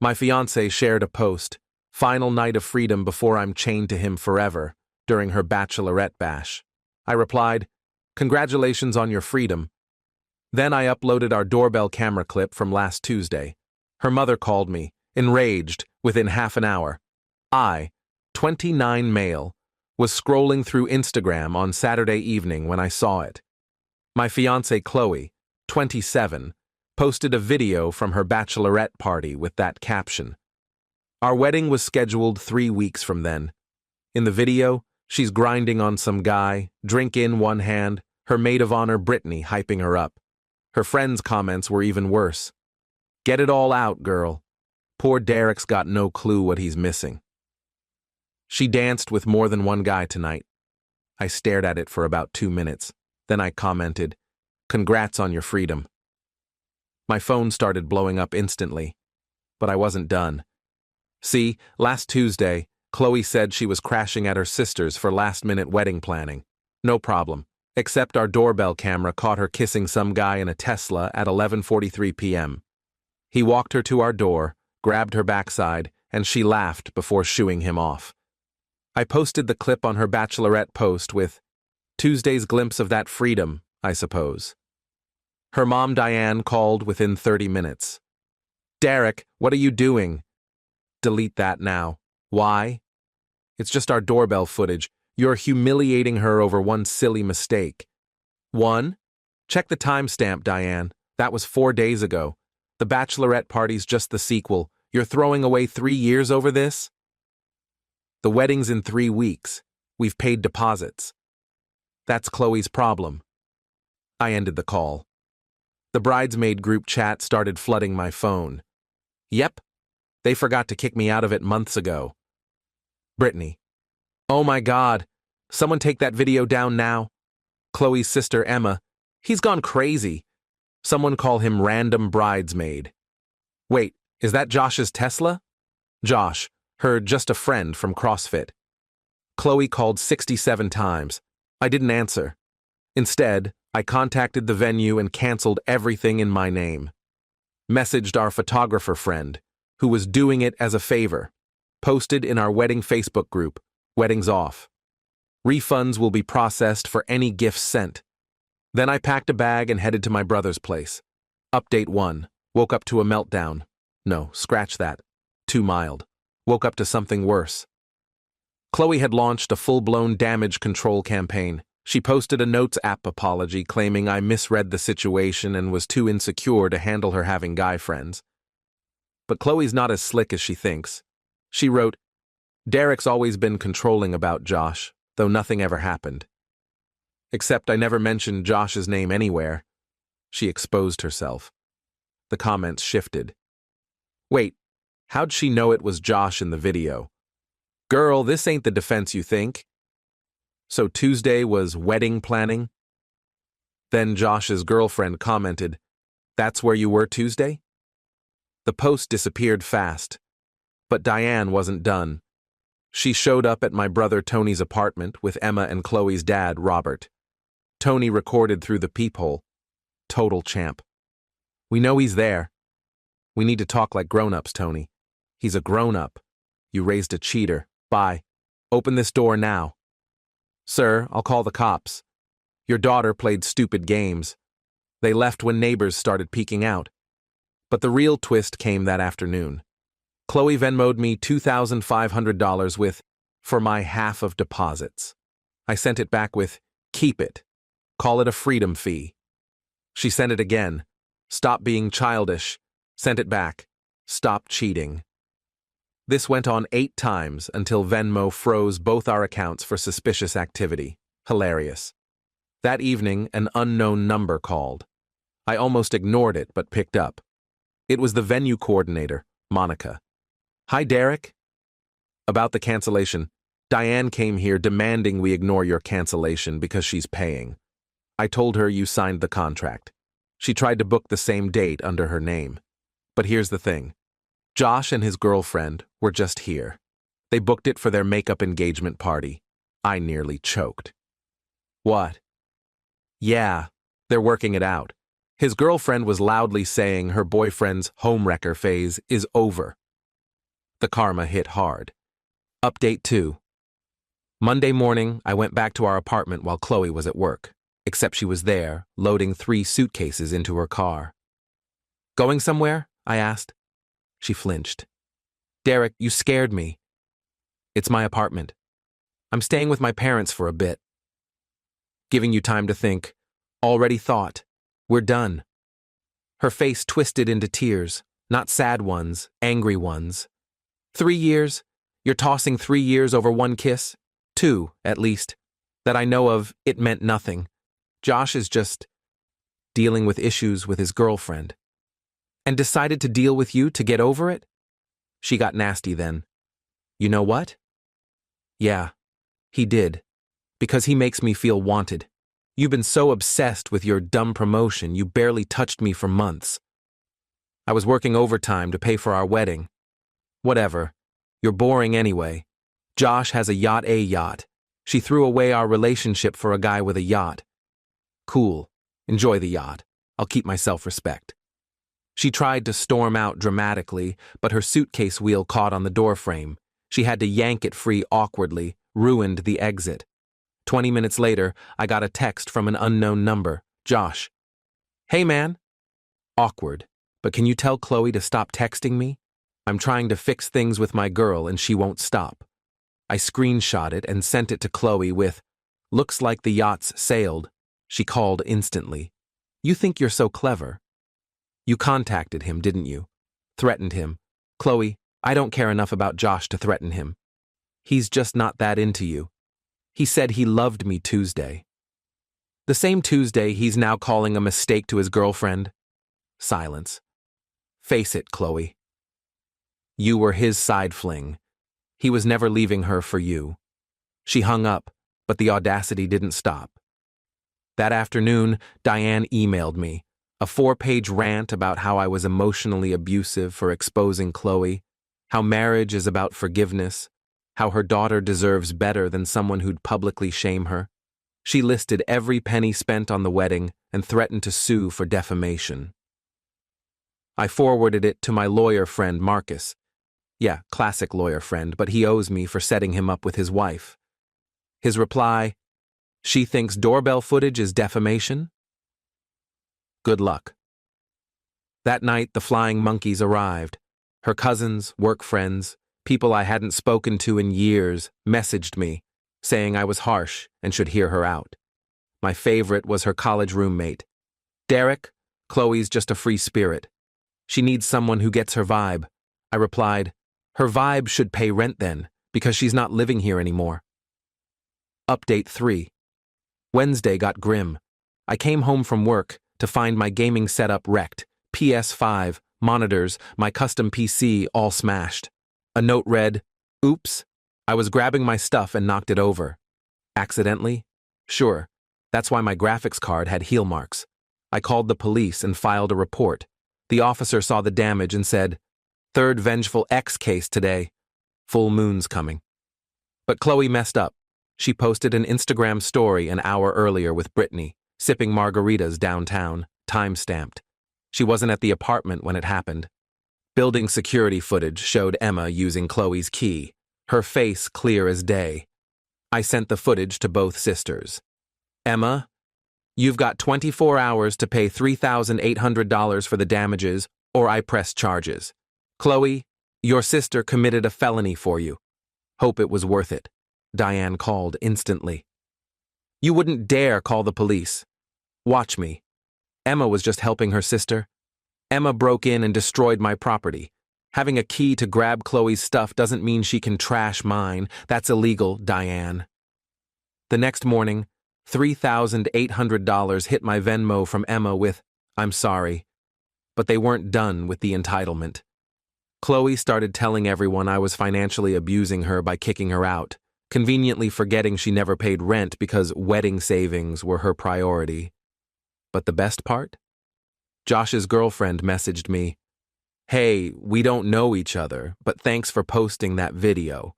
My fiancée shared a post, "Final night of freedom before I'm chained to him forever," during her bachelorette bash. I replied, "Congratulations on your freedom." Then I uploaded our doorbell camera clip from last Tuesday. Her mother called me, enraged, within half an hour. I, 29 male, was scrolling through Instagram on Saturday evening when I saw it. My fiancée Chloe, 27, posted a video from her bachelorette party with that caption. Our wedding was scheduled 3 weeks from then. In the video, she's grinding on some guy, drink in one hand, her maid of honor Brittany hyping her up. Her friends' comments were even worse. "Get it all out, girl. Poor Derek's got no clue what he's missing." She danced with more than one guy tonight. I stared at it for about 2 minutes. Then I commented, "Congrats on your freedom." My phone started blowing up instantly. But I wasn't done. See, last Tuesday, Chloe said she was crashing at her sister's for last-minute wedding planning. No problem, except our doorbell camera caught her kissing some guy in a Tesla at 11:43 p.m. He walked her to our door, grabbed her backside, and she laughed before shooing him off. I posted the clip on her bachelorette post with, "Tuesday's glimpse of that freedom, I suppose." Her mom Diane called within 30 minutes. "Derek, what are you doing?" "Delete that now." "Why?" "It's just our doorbell footage. You're humiliating her over one silly mistake." "One? Check the timestamp, Diane. That was 4 days ago. The bachelorette party's just the sequel. You're throwing away 3 years over this?" "The wedding's in 3 weeks. We've paid deposits." "That's Chloe's problem." I ended the call. The bridesmaid group chat started flooding my phone. "Yep. They forgot to kick me out of it months ago." Brittany. "Oh my God. Someone take that video down now." Chloe's sister Emma. "He's gone crazy." Someone call him random bridesmaid. "Wait, is that Josh's Tesla?" Josh, her just a friend from CrossFit. Chloe called 67 times. I didn't answer. Instead, I contacted the venue and canceled everything in my name. Messaged our photographer friend, who was doing it as a favor. Posted in our wedding Facebook group, "Weddings off." Refunds will be processed for any gifts sent. Then I packed a bag and headed to my brother's place. Update 1. Woke up to a meltdown. No, scratch that. Too mild. Woke up to something worse. Chloe had launched a full-blown damage control campaign. She posted a Notes app apology claiming I misread the situation and was too insecure to handle her having guy friends. But Chloe's not as slick as she thinks. She wrote, "Derek's always been controlling about Josh, though nothing ever happened. Except I never mentioned Josh's name anywhere." She exposed herself. The comments shifted. "Wait, how'd she know it was Josh in the video? Girl, this ain't the defense you think." So Tuesday was wedding planning? Then Josh's girlfriend commented, "That's where you were Tuesday?" The post disappeared fast. But Diane wasn't done. She showed up at my brother Tony's apartment with Emma and Chloe's dad, Robert. Tony recorded through the peephole. Total champ. "We know he's there. We need to talk like grown-ups, Tony. He's a grown-up. You raised a cheater. Bye. Open this door now." "Sir, I'll call the cops. Your daughter played stupid games. They left when neighbors started peeking out." But the real twist came that afternoon. Chloe Venmo'd me $2,500 with, "for my half of deposits." I sent it back with, "Keep it. Call it a freedom fee." She sent it again. "Stop being childish." Sent it back. "Stop cheating." This went on 8 times until Venmo froze both our accounts for suspicious activity. Hilarious. That evening, an unknown number called. I almost ignored it but picked up. It was the venue coordinator, Monica. "Hi, Derek." "About the cancellation. Diane came here demanding we ignore your cancellation because she's paying. I told her you signed the contract. She tried to book the same date under her name. But here's the thing. Josh and his girlfriend were just here. They booked it for their makeup engagement party. I nearly choked." "What?" "Yeah, they're working it out. His girlfriend was loudly saying her boyfriend's homewrecker phase is over. The karma hit hard. Update 2. Monday morning, I went back to our apartment while Chloe was at work, except she was there, loading 3 suitcases into her car. Going somewhere? I asked. She flinched. Derek, you scared me. It's my apartment. I'm staying with my parents for a bit. Giving you time to think. Already thought. We're done. Her face twisted into tears, not sad ones, angry ones. 3 years? You're tossing 3 years over one kiss? 2, at least. That I know of, it meant nothing. Josh is just dealing with issues with his girlfriend. And decided to deal with you to get over it? She got nasty then. You know what? Yeah, he did. Because he makes me feel wanted. You've been so obsessed with your dumb promotion, you barely touched me for months. I was working overtime to pay for our wedding. Whatever. You're boring anyway. Josh has a yacht. She threw away our relationship for a guy with a yacht. Cool. Enjoy the yacht. I'll keep my self-respect. She tried to storm out dramatically, but her suitcase wheel caught on the doorframe. She had to yank it free awkwardly, ruined the exit. 20 minutes later, I got a text from an unknown number. Josh. Hey, man. Awkward. But can you tell Chloe to stop texting me? I'm trying to fix things with my girl and she won't stop. I screenshot it and sent it to Chloe with, looks like the yacht's sailed. She called instantly. You think you're so clever. You contacted him, didn't you? Threatened him. Chloe, I don't care enough about Josh to threaten him. He's just not that into you. He said he loved me Tuesday. The same Tuesday he's now calling a mistake to his girlfriend. Silence. Face it, Chloe. You were his side fling. He was never leaving her for you. She hung up, but the audacity didn't stop. That afternoon, Diane emailed me, a 4-page rant about how I was emotionally abusive for exposing Chloe, how marriage is about forgiveness, how her daughter deserves better than someone who'd publicly shame her. She listed every penny spent on the wedding and threatened to sue for defamation. I forwarded it to my lawyer friend Marcus. Yeah, classic lawyer friend, but he owes me for setting him up with his wife. His reply, she thinks doorbell footage is defamation? Good luck. That night, the flying monkeys arrived. Her cousins, work friends, people I hadn't spoken to in years messaged me, saying I was harsh and should hear her out. My favorite was her college roommate. Derek, Chloe's just a free spirit. She needs someone who gets her vibe. I replied, her vibe should pay rent then, because she's not living here anymore. Update 3. Wednesday got grim. I came home from work to find my gaming setup wrecked, PS5, monitors, my custom PC all smashed. A note read, oops, I was grabbing my stuff and knocked it over. Accidentally? Sure. That's why my graphics card had heel marks. I called the police and filed a report. The officer saw the damage and said, third vengeful X case today. Full moon's coming. But Chloe messed up. She posted an Instagram story an hour earlier with Brittany, sipping margaritas downtown, time-stamped. She wasn't at the apartment when it happened. Building security footage showed Emma using Chloe's key, her face clear as day. I sent the footage to both sisters. Emma, you've got 24 hours to pay $3,800 for the damages, or I press charges. Chloe, your sister committed a felony for you. Hope it was worth it. Diane called instantly. You wouldn't dare call the police. Watch me. Emma was just helping her sister. Emma broke in and destroyed my property. Having a key to grab Chloe's stuff doesn't mean she can trash mine. That's illegal, Diane. The next morning, $3,800 hit my Venmo from Emma with, I'm sorry. But they weren't done with the entitlement. Chloe started telling everyone I was financially abusing her by kicking her out, conveniently forgetting she never paid rent because wedding savings were her priority. But the best part? Josh's girlfriend messaged me, hey, we don't know each other, but thanks for posting that video.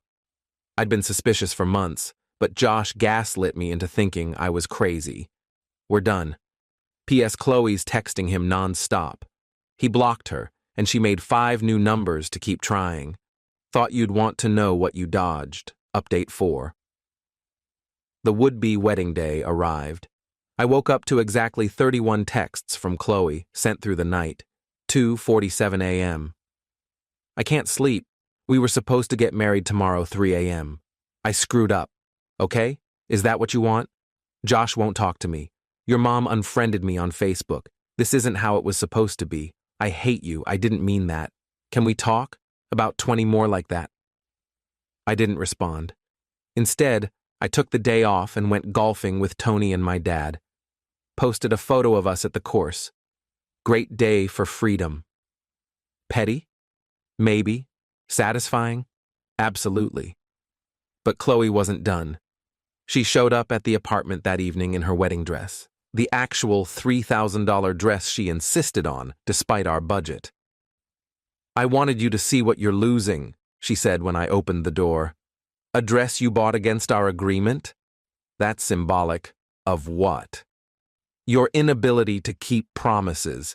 I'd been suspicious for months, but Josh gaslit me into thinking I was crazy. We're done. P.S. Chloe's texting him non-stop. He blocked her, and she made 5 new numbers to keep trying. Thought you'd want to know what you dodged. Update 4. The would-be wedding day arrived. I woke up to exactly 31 texts from Chloe sent through the night, 2:47 a.m. I can't sleep. We were supposed to get married tomorrow 3 a.m. I screwed up. Okay? Is that what you want? Josh won't talk to me. Your mom unfriended me on Facebook. This isn't how it was supposed to be. I hate you. I didn't mean that. Can we talk? About 20 more like that. I didn't respond. Instead, I took the day off and went golfing with Tony and my dad. Posted a photo of us at the course. Great day for freedom. Petty? Maybe. Satisfying? Absolutely. But Chloe wasn't done. She showed up at the apartment that evening in her wedding dress. The actual $3,000 dress she insisted on, despite our budget. I wanted you to see what you're losing, she said when I opened the door. A dress you bought against our agreement? That's symbolic. Of what? Your inability to keep promises.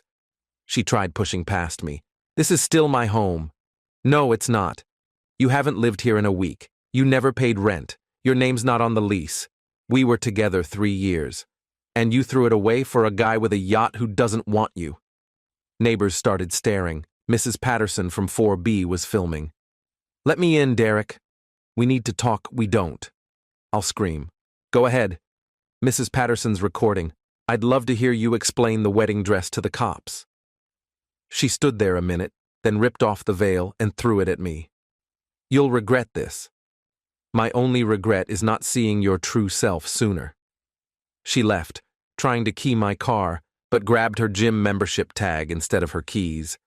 She tried pushing past me. This is still my home. No, it's not. You haven't lived here in a week. You never paid rent. Your name's not on the lease. We were together 3 years. And you threw it away for a guy with a yacht who doesn't want you. Neighbors started staring. Mrs. Patterson from 4B was filming. Let me in, Derek. We need to talk. We don't. I'll scream. Go ahead. Mrs. Patterson's recording. I'd love to hear you explain the wedding dress to the cops. She stood there a minute, then ripped off the veil and threw it at me. You'll regret this. My only regret is not seeing your true self sooner. She left, trying to key my car, but grabbed her gym membership tag instead of her keys.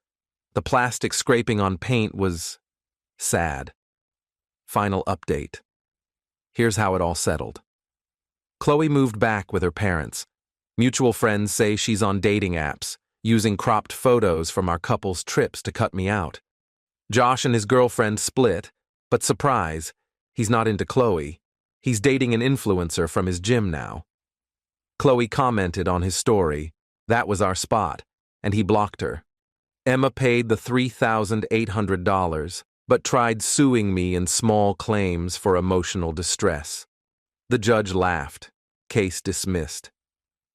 The plastic scraping on paint was sad. Final update. Here's how it all settled. Chloe moved back with her parents. Mutual friends say she's on dating apps, using cropped photos from our couple's trips to cut me out. Josh and his girlfriend split, but surprise, he's not into Chloe. He's dating an influencer from his gym now. Chloe commented on his story. That was our spot, and he blocked her. Emma paid the $3,800, but tried suing me in small claims for emotional distress. The judge laughed. Case dismissed.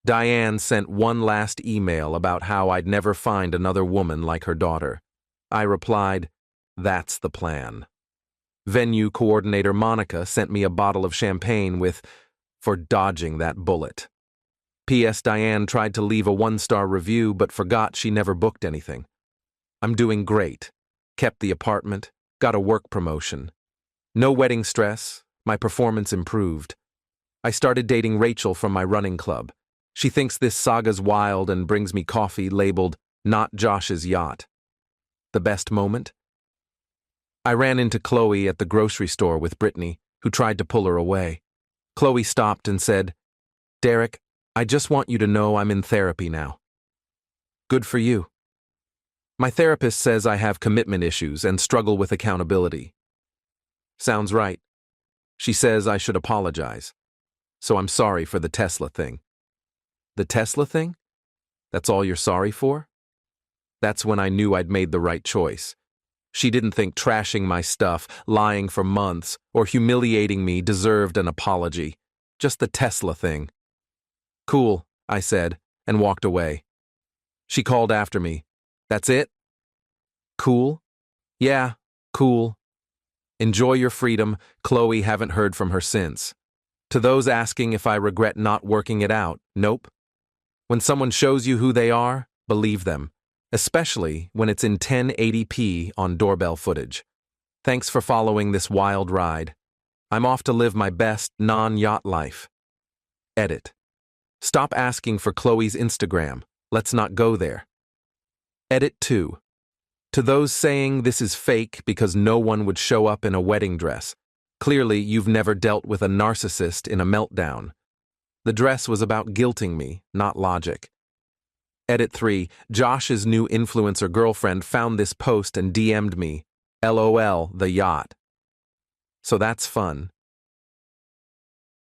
Diane sent one last email about how I'd never find another woman like her daughter. I replied, that's the plan. Venue coordinator Monica sent me a bottle of champagne with, for dodging that bullet. P.S. Diane tried to leave a 1-star review but forgot she never booked anything. I'm doing great. Kept the apartment, got a work promotion. No wedding stress, my performance improved. I started dating Rachel from my running club. She thinks this saga's wild and brings me coffee labeled, not Josh's yacht. The best moment? I ran into Chloe at the grocery store with Brittany, who tried to pull her away. Chloe stopped and said, Derek, I just want you to know I'm in therapy now. Good for you. My therapist says I have commitment issues and struggle with accountability. Sounds right. She says I should apologize. So I'm sorry for the Tesla thing. The Tesla thing? That's all you're sorry for? That's when I knew I'd made the right choice. She didn't think trashing my stuff, lying for months, or humiliating me deserved an apology. Just the Tesla thing. Cool, I said, and walked away. She called after me. That's it? Cool? Yeah, cool. Enjoy your freedom. Chloe, haven't heard from her since. To those asking if I regret not working it out, nope. When someone shows you who they are, believe them, especially when it's in 1080p on doorbell footage. Thanks for following this wild ride. I'm off to live my best non-yacht life. Edit. Stop asking for Chloe's Instagram. Let's not go there. Edit 2. To those saying this is fake because no one would show up in a wedding dress, clearly you've never dealt with a narcissist in a meltdown. The dress was about guilting me, not logic. Edit 3. Josh's new influencer girlfriend found this post and DM'd me. LOL, the yacht. So that's fun.